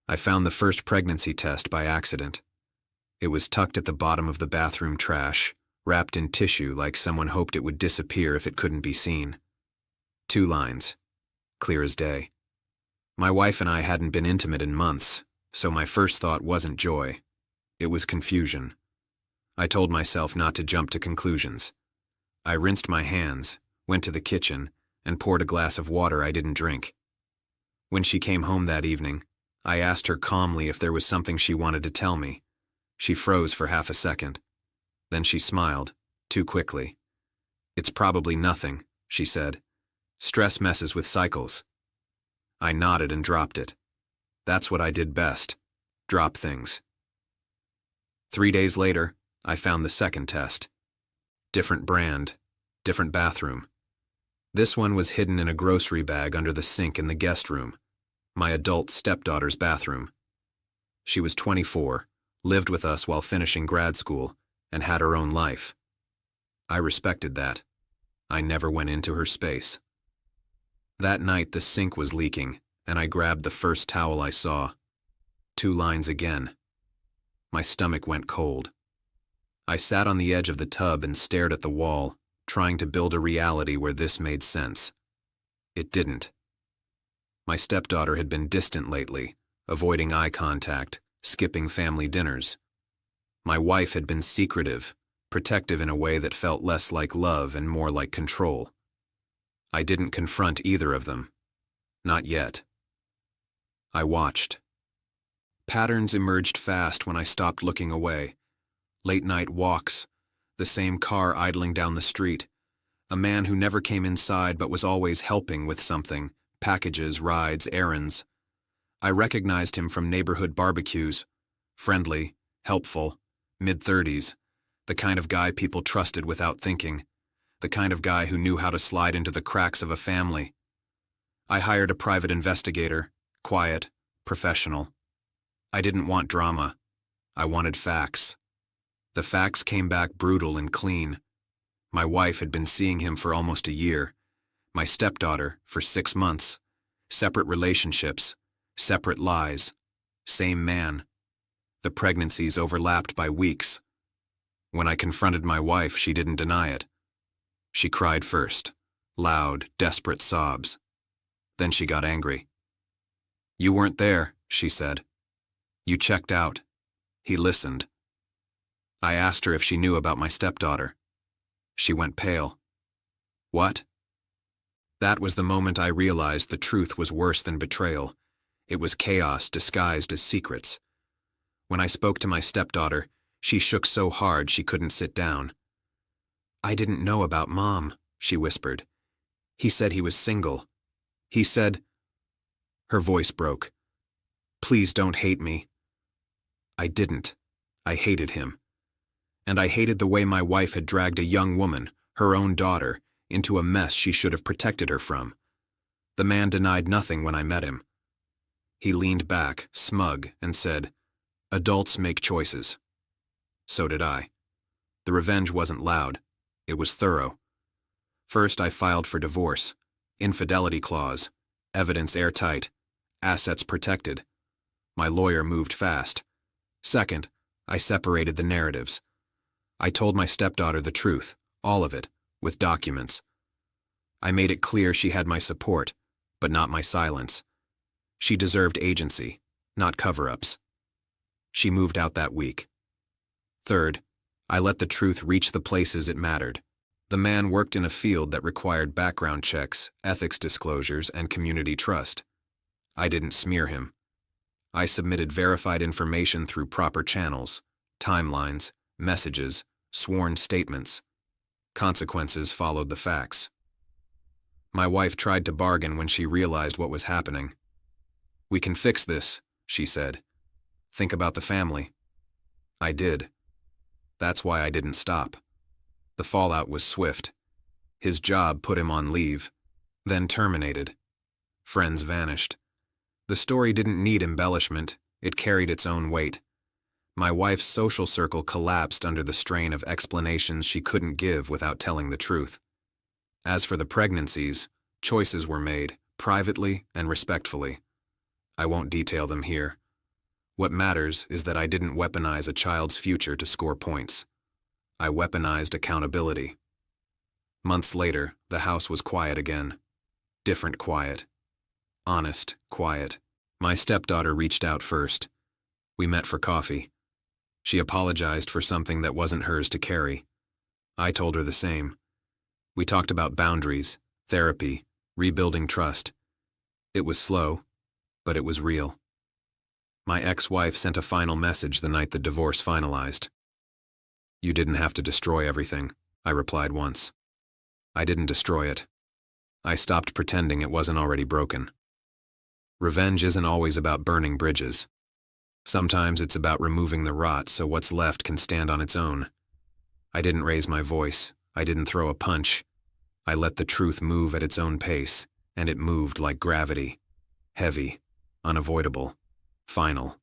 I found the first pregnancy test by accident. It was tucked at the bottom of the bathroom trash, wrapped in tissue like someone hoped it would disappear if it couldn't be seen. 2 lines. Clear as day. My wife and I hadn't been intimate in months, so my first thought wasn't joy. It was confusion. I told myself not to jump to conclusions. I rinsed my hands, went to the kitchen, and poured a glass of water I didn't drink. When she came home that evening, I asked her calmly if there was something she wanted to tell me. She froze for half a second. Then she smiled, too quickly. "It's probably nothing," she said. "Stress messes with cycles." I nodded and dropped it. That's what I did best. Drop things. 3 days later, I found the second test. Different brand, different bathroom. This one was hidden in a grocery bag under the sink in the guest room, my adult stepdaughter's bathroom. She was 24, lived with us while finishing grad school, and had her own life. I respected that. I never went into her space. That night the sink was leaking, and I grabbed the first towel I saw. 2 lines again. My stomach went cold. I sat on the edge of the tub and stared at the wall, trying to build a reality where this made sense. It didn't. My stepdaughter had been distant lately, avoiding eye contact, skipping family dinners. My wife had been secretive, protective in a way that felt less like love and more like control. I didn't confront either of them. Not yet. I watched. Patterns emerged fast when I stopped looking away. Late-night walks, the same car idling down the street, a man who never came inside but was always helping with something, packages, rides, errands. I recognized him from neighborhood barbecues. Friendly, helpful, mid-30s, the kind of guy people trusted without thinking, the kind of guy who knew how to slide into the cracks of a family. I hired a private investigator, quiet, professional. I didn't want drama. I wanted facts. The facts came back brutal and clean. My wife had been seeing him for almost a year. My stepdaughter for 6 months. Separate relationships. Separate lies. Same man. The pregnancies overlapped by weeks. When I confronted my wife, she didn't deny it. She cried first. Loud, desperate sobs. Then she got angry. "You weren't there," she said. "You checked out." He listened. I asked her if she knew about my stepdaughter. She went pale. "What?" That was the moment I realized the truth was worse than betrayal. It was chaos disguised as secrets. When I spoke to my stepdaughter, she shook so hard she couldn't sit down. "I didn't know about Mom," she whispered. "He said he was single. He said—" Her voice broke. "Please don't hate me." I didn't. I hated him. And I hated the way my wife had dragged a young woman, her own daughter, into a mess she should have protected her from. The man denied nothing when I met him. He leaned back, smug, and said, "Adults make choices." So did I. The revenge wasn't loud. It was thorough. First, I filed for divorce. Infidelity clause. Evidence airtight. Assets protected. My lawyer moved fast. Second, I separated the narratives. I told my stepdaughter the truth, all of it, with documents. I made it clear she had my support, but not my silence. She deserved agency, not cover-ups. She moved out that week. Third, I let the truth reach the places it mattered. The man worked in a field that required background checks, ethics disclosures, and community trust. I didn't smear him. I submitted verified information through proper channels, timelines, messages, sworn statements. Consequences followed the facts. My wife tried to bargain when she realized what was happening. "We can fix this," she said. "Think about the family." I did. That's why I didn't stop. The fallout was swift. His job put him on leave, then terminated. Friends vanished. The story didn't need embellishment. It carried its own weight. My wife's social circle collapsed under the strain of explanations she couldn't give without telling the truth. As for the pregnancies, choices were made, privately and respectfully. I won't detail them here. What matters is that I didn't weaponize a child's future to score points. I weaponized accountability. Months later, the house was quiet again. Different quiet. Honest quiet. My stepdaughter reached out first. We met for coffee. She apologized for something that wasn't hers to carry. I told her the same. We talked about boundaries, therapy, rebuilding trust. It was slow, but it was real. My ex-wife sent a final message the night the divorce finalized. "You didn't have to destroy everything," I replied once. I didn't destroy it. I stopped pretending it wasn't already broken. Revenge isn't always about burning bridges. Sometimes it's about removing the rot so what's left can stand on its own. I didn't raise my voice. I didn't throw a punch. I let the truth move at its own pace, and it moved like gravity. Heavy, unavoidable, final.